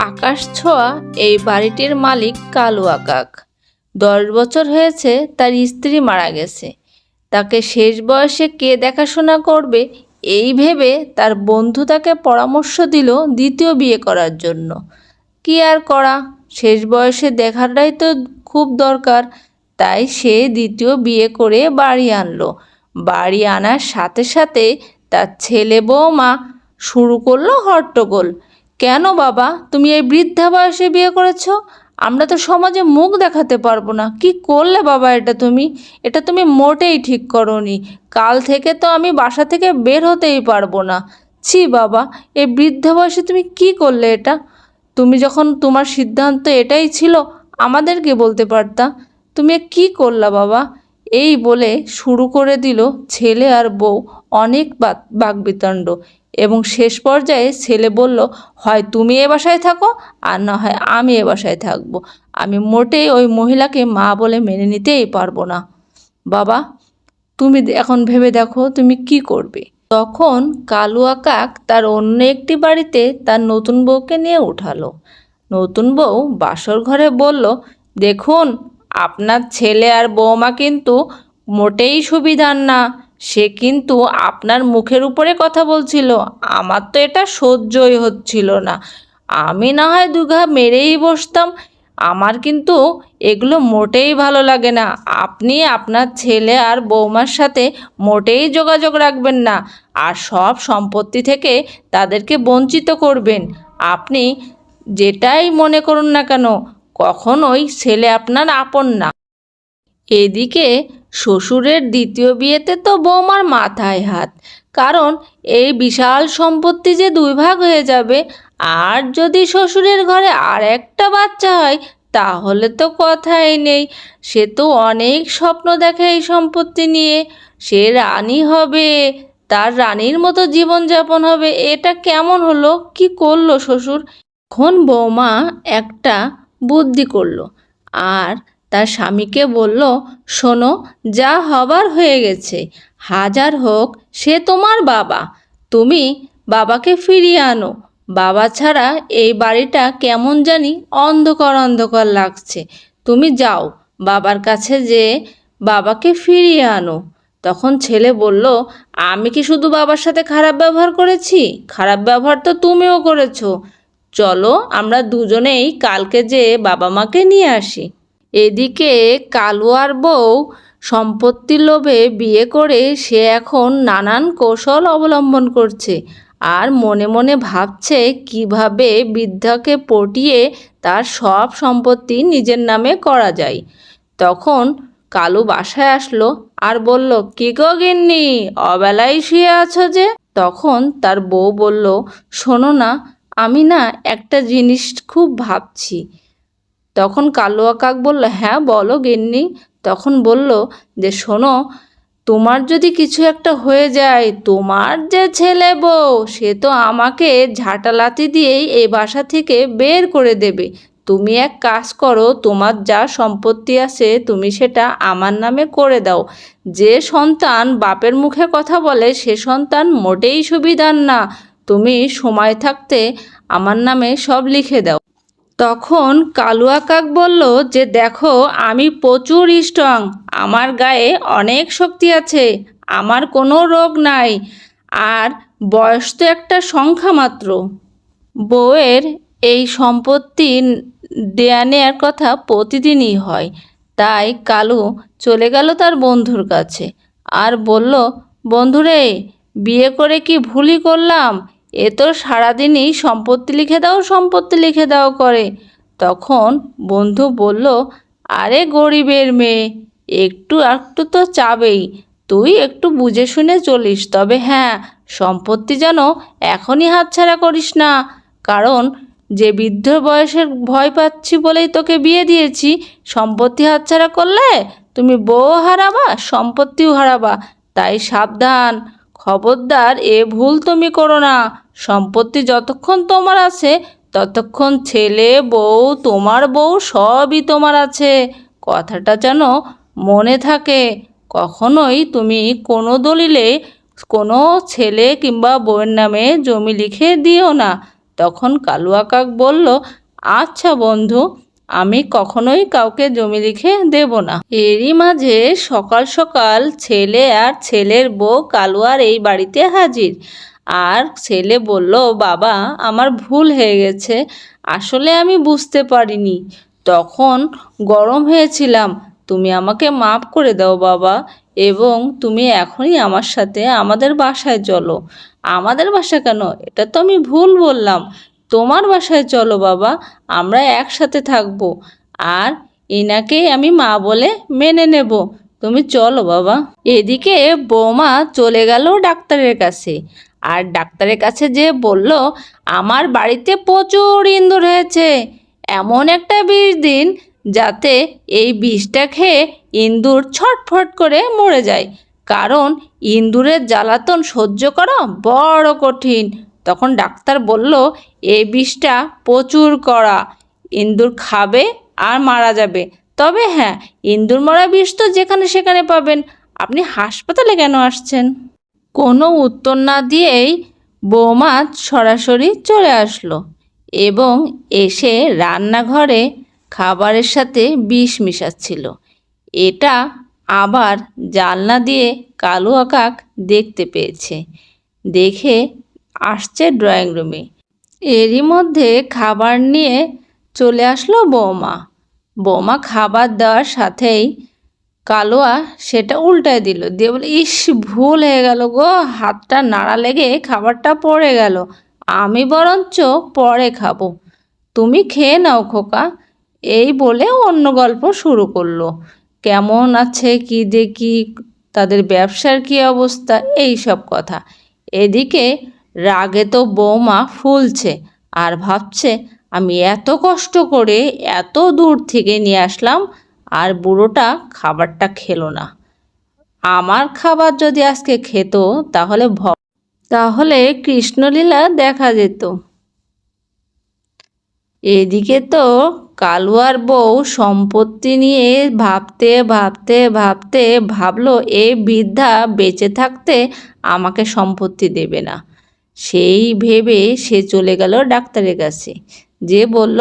আকাশ ছোঁয়া এই বাড়িটির মালিক কালুয়া কাক। 10 বছর হয়েছে তার স্ত্রী মারা গেছে। তাকে শেষ বয়সে কে দেখাশোনা করবে এই ভেবে তার বন্ধু তাকে পরামর্শ দিল দ্বিতীয় বিয়ে করার জন্য। কি আর করা, শেষ বয়সে দেখাটাই তো খুব দরকার। তাই সে দ্বিতীয় বিয়ে করে বাড়ি আনলো। বাড়ি আনার সাথে সাথে তার ছেলে বৌমা শুরু করলো হট্টগোল। কেন বাবা, তুমি এই বৃদ্ধা বয়সে বিয়ে করেছো? আমরা তো সমাজে মুখ দেখাতে পারবো না। কি করলে বাবা এটা তুমি মোটেই ঠিক করোনি। কাল থেকে তো আমি বাসা থেকে বের হতেই পারবো না। ছি বাবা, এই বৃদ্ধা বয়সে তুমি কি করলে এটা? তুমি যখন তোমার সিদ্ধান্ত এটাই ছিল আমাদেরকে বলতে পারতা। তুমি কি করলা বাবা? এই বলে শুরু করে দিল ছেলে আর বউ অনেক বাকবিতণ্ড। এবং শেষ পর্যায়ে ছেলে বলল, হয় তুমি এ বাসায় থাকো আর না হয় আমি এ বাসায় থাকবো। আমি মোটেই ওই মহিলাকে মা বলে মেনে নিতেই পারবো না। বাবা, তুমি এখন ভেবে দেখো তুমি কি করবে। তখন কালুয়া কাক তার অন্য একটি বাড়িতে তার নতুন বউকে নিয়ে উঠালো। নতুন বউ বাসর ঘরে বলল, দেখুন, আপনার ছেলে আর বৌমা কিন্তু মোটেই সুবিধার না। সে কিন্তু আপনার মুখের উপরে কথা বলছিল। আমার তো এটা সহ্যই হচ্ছিল না। আমি না হয় দুঘা মেরেই বসতাম। আমার কিন্তু এগুলো মোটেই ভালো লাগে না। আপনি আপনার ছেলে আর বৌমার সাথে মোটেই যোগাযোগ রাখবেন না, আর সব সম্পত্তি থেকে তাদেরকে বঞ্চিত করবেন। আপনি যেটাই মনে করুন না কেন, কখনোই ছেলে আপনার আপন না। এদিকে শ্বশুরের দ্বিতীয় বিয়েতে তো বৌমার মাথায় হাত, কারণ এই বিশাল সম্পত্তি যে 2 ভাগ হয়ে যাবে। আর যদি শ্বশুরের ঘরে আর একটা বাচ্চা হয় তাহলে তো কথাই নেই। সে তো অনেক স্বপ্ন দেখে এই সম্পত্তি নিয়ে। সে রানী হবে, তার রানীর মতো জীবনযাপন হবে। এটা কেমন হলো? কি করলো শ্বশুর? এখন বৌমা একটা বুদ্ধি করলো আর তার স্বামীকে বলল, শোনো, যা হবার হয়ে গেছে। হাজার হোক সে তোমার বাবা, তুমি বাবাকে ফিরিয়ে আনো। বাবা ছাড়া এই বাড়িটা কেমন জানি অন্ধকার অন্ধকার লাগছে। তুমি যাও বাবার কাছে, যে বাবাকে ফিরিয়ে আনো। তখন ছেলে বলল, আমি কি শুধু বাবার সাথে খারাপ ব্যবহার করেছি? খারাপ ব্যবহার তো তুমিও করেছো। চলো আমরা দুজনেই কালকে যে বাবা মাকে নিয়ে আসি। এদিকে কালুয়ার বউ সম্পত্তির লোভে বিয়ে করে সে এখন নানান কৌশল অবলম্বন করছে আর মনে মনে ভাবছে কিভাবে বৃদ্ধাকে পটিয়ে তার সব সম্পত্তি নিজের নামে করা যায়। তখন কালু বাসায় আসলো আর বলল, কি গো গিন্নি, অবেলায় শুয়ে আছো যে? তখন তার বউ বলল, শোনো না, আমি না একটা জিনিস খুব ভাবছি। তখন কালুয়া কাক বলল, হ্যাঁ বলো গিন্নি। তখন বলল যে, শোনো, তোমার যদি কিছু একটা হয়ে যায়, তোমার যে ছেলে বউ সে তো আমাকে ঝাঁটালাতি দিয়েই এই বাসা থেকে বের করে দেবে। তুমি এক কাজ করো, তোমার যা সম্পত্তি আছে তুমি সেটা আমার নামে করে দাও। যে সন্তান বাপের মুখে কথা বলে সে সন্তান মোটেই সুবিধার না। তুমি সময় থাকতে আমার নামে সব লিখে দাও। তখন কালুয়া কাক বলল যে, দেখো, আমি প্রচুর স্ট্রং, আমার গায়ে অনেক শক্তি আছে, আমার কোনো রোগ নাই, আর বয়স তো একটা সংখ্যা মাত্র। বউয়ের এই সম্পত্তি দেয়া নেয়ার কথা প্রতিদিনই হয়। তাই কালু চলে গেল তার বন্ধুর কাছে আর বলল, বন্ধুরে, বিয়ে করে কি ভুলই করলাম? এ তো সারাদিনই সম্পত্তি লিখে দাও সম্পত্তি লিখে দাও করে। তখন বন্ধু বলল, আরে গরিবের মেয়ে, একটু একটু তো চাবেই। তুই একটু বুঝে শুনে চলিস, তবে হ্যাঁ, সম্পত্তি যেন এখনই হাতছাড়া করিস না। কারণ যে বৃদ্ধ বয়সের ভয় পাচ্ছি বলেই তোকে বিয়ে দিয়েছি। সম্পত্তি হাতছাড়া করলে তুমি বউ হারাবা, সম্পত্তিও হারাবা। তাই সাবধান, খবরদার, এ ভুল তুমি করো না। সম্পত্তি যতক্ষণ তোমার আছে ততক্ষণ ছেলে বউ তোমার বউ সবই তোমার আছে। কথাটা যেন মনে থাকে। কখনোই তুমি কোনো দলিলে কোনো ছেলে কিংবা বউয়ের নামে জমি লিখে দিও না। তখন কালুয়া কাক বলল, আচ্ছা বন্ধু, আমি কখনোই কাউকে জমি লিখে দেব না। এরই মাঝে সকাল সকাল ছেলে আর ছেলের বউ কালুয়ার এই বাড়িতে হাজির। আর ছেলে বলল, বাবা, আমার ভুল হয়ে গেছে, আসলে আমি বুঝতে পারিনি, তখন গরম হয়েছিলাম, তুমি আমাকে মাফ করে দাও বাবা, এবং তুমি এখনই আমার সাথে আমাদের বাসায় চলো। আমাদের বাসা কেন, এটা তো আমি ভুল বললাম, তোমার বাসায় চলো বাবা, আমরা একসাথে থাকবো, আর এনাকেই আমি মা বলে মেনে নেব, তুমি চলো বাবা। এদিকে বৌমা চলে গেল ডাক্তারের কাছে, আর ডাক্তারের কাছে যে বলল, আমার বাড়িতে প্রচুর ইঁদুর হয়েছে, এমন একটা বিষ দিন যাতে এই বিষটা খেয়ে ইঁদুর ছটফট করে মরে যায়, কারণ ইঁদুরের জ্বালাতন সহ্য করা বড় কঠিন। তখন ডাক্তার বলল, এই বিষটা প্রচুর কড়া, ইঁদুর খাবে আর মারা যাবে। তবে হ্যাঁ, ইঁদুর মরা বিষ তো যেখানে সেখানে পাবেন, আপনি হাসপাতালে কেন আসছেন? কোনো উত্তর না দিয়েই বৌমা সরাসরি চলে আসলো এবং এসে রান্নাঘরে খাবারের সাথে বিষ মিশাচ্ছিল। এটা আবার জানলা দিয়ে কালুয়া কাক দেখতে পেয়েছে, দেখে আসছে ড্রয়িং রুমে। এরই মধ্যে খাবার নিয়ে চলে আসলো বৌমা। বৌমা খাবার দেওয়ার সাথেই কালুয়া সেটা উল্টায় দিল, দিয়ে বলে, ইস, ভুল হয়ে গেল গো, হাতটা নাড়া লেগে খাবারটা পড়ে গেল, আমি বরঞ্চ পরে খাবো, তুমি খেয়ে নাও খোকা। এই বলে অন্য গল্প শুরু করলো, কেমন আছে, কি দেখি, তাদের ব্যবসার কি অবস্থা, এই সব কথা। এদিকে রাগে তো বৌমা ফুলছে আর ভাবছে, আমি এত কষ্ট করে এত দূর থেকে নিয়ে আসলাম, আর বুড়োটা খাবারটা খেলো না। আমার খাবার যদি আজকে খেত তাহলে কৃষ্ণলীলা দেখা যেত। এদিকে তো কালুয়ার বউ সম্পত্তি নিয়ে ভাবতে ভাবতে ভাবতে ভাবলো, এই বৃদ্ধা বেঁচে থাকতে আমাকে সম্পত্তি দেবে না। সেই ভেবে সে চলে গেল ডাক্তারের কাছে, যে বলল,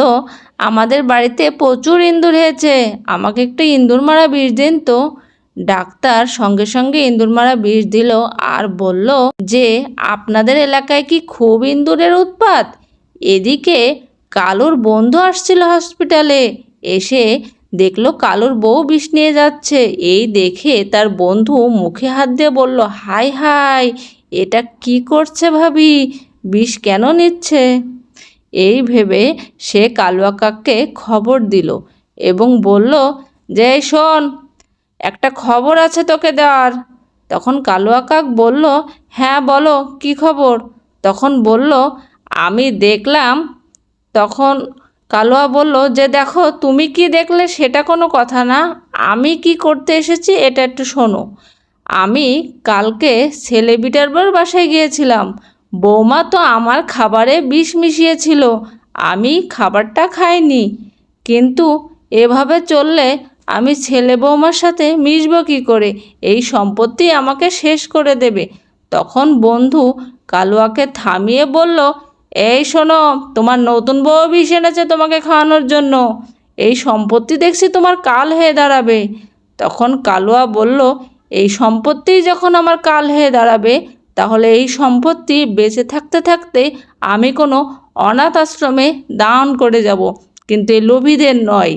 আমাদের বাড়িতে প্রচুর ইঁদুর হয়েছে, আমাকে একটু ইঁদুর মারা বিষ দিন তো। ডাক্তার সঙ্গে সঙ্গে ইঁদুর মারা বিষ দিল আর বলল যে, আপনাদের এলাকায় কি খুব ইঁদুরের উৎপাত? এদিকে কালুর বন্ধু আসছিল হসপিটালে, এসে দেখলো কালুর বউ বিষ নিয়ে যাচ্ছে। এই দেখে তার বন্ধু মুখে হাত দিয়ে বলল, হাই হাই, এটা কি করছে ভাবি, বিষ কেন নিচ্ছে? এই ভেবে সে কালুয়া কাককে খবর দিল এবং বলল যে, শোন, একটা খবর আছে তোকে দেওয়ার। তখন কালুয়া কাক বলল, হ্যাঁ বলো, কি খবর? তখন বলল, আমি দেখলাম। তখন কালুয়া বলল যে, দেখো, তুমি কি দেখলে সেটা কোনো কথা না, আমি কি করতে এসেছি এটা একটু শোনো। আমি কালকে ছেলেবিটার বাসায় গিয়েছিলাম, বৌমা তো আমার খাবারে বিষ মিশিয়েছিল, আমি খাবারটা খাইনি, কিন্তু এভাবে চললে আমি ছেলে বৌমার সাথে মিশবো কী করে, এই সম্পত্তি আমাকে শেষ করে দেবে। তখন বন্ধু কালুয়াকে থামিয়ে বলল, এই শোনো, তোমার নতুন বউ বিষ এনেছে তোমাকে খাওয়ানোর জন্য, এই সম্পত্তি দেখছি তোমার কাল হয়ে দাঁড়াবে। তখন কালুয়া বলল, এই সম্পত্তিই যখন আমার কাল হয়ে দাঁড়াবে, তাহলে এই সম্পত্তি বেঁচে থাকতে থাকতে আমি কোনো অনাথ আশ্রমে দান করে যাব, কিন্তু এই লোভীদের নয়।